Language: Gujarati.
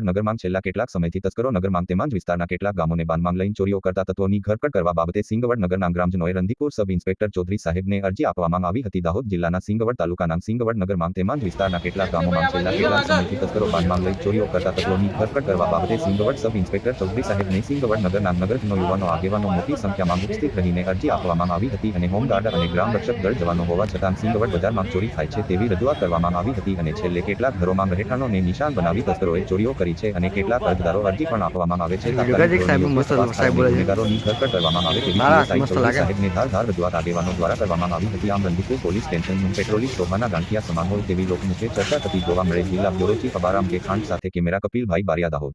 નગરમાં છેલ્લા કેટલાક સમયથી તસ્કરો નગરમાં તેમજ વિસ્તારના કેટલાક ગામોને બાંધમાં લઈને ચોરીઓ કરતા તત્વોની ધરપકડ કરવા બાબતે સિંગવડ નગરના ગ્રામજનોએ રંધીપુર સબ ઇન્સ્પેક્ટર ચૌધરી સાહેબને અરજી આપવામાં આવી હતી. દાહોદ જિલ્લાના સિંગવડ તાલુકાના સિંગવડ નગરમાં તેમજ વિસ્તારના કેટલાક ગામોમાં છેલ્લા કેટલાક સમયથી તસ્કરો બાંધમાં લઈને ચોરીઓ કરતા તત્વોની ધરપકડ કરવા બાબતે સિંગવડ સબ ઇન્સ્પેક્ટર ચૌધરી સાહેબને સિંગવડ નગરના નગરજનો યુવાનો આગેવાનો મોટી સંખ્યામાં ઉપસ્થિત રહીને અરજી આપવામાં આવી હતી અને હોમગાર્ડ અને ગ્રામ રક્ષક દળ જવાનો હોવા છતાં સિંગવડ બજારમાં ચોરી થાય છે તેવી રજૂઆત કરવામાં આવી હતી અને છેલ્લે કેટલાક ઘરોમાં રહેઠાણોને નિશાન બનાવી તસ્કરોએ ચોરીઓ કરી છે અને કેટલાક અરજદારો અરજી પણ આપવામાં આવે છે. ગુનેગારોની ધરપકડ કરવામાં આવે તેવી સાહેબને ધારદાર રજૂઆત આગેવાનો દ્વારા કરવામાં આવી હતી. આમ રંધીપુર પોલીસ સ્ટેશનનું પેટ્રોલિંગ શોભાના ગાંઠિયા સમાન હોય તેવી લોકમુખે ચર્ચા થતી જોવા મળે. જિલ્લા બ્યુરો ચીફ અબારામ કે ખાંડ સાથે કેમેરા કપિલભાઈ બારિયા, દાહોદ.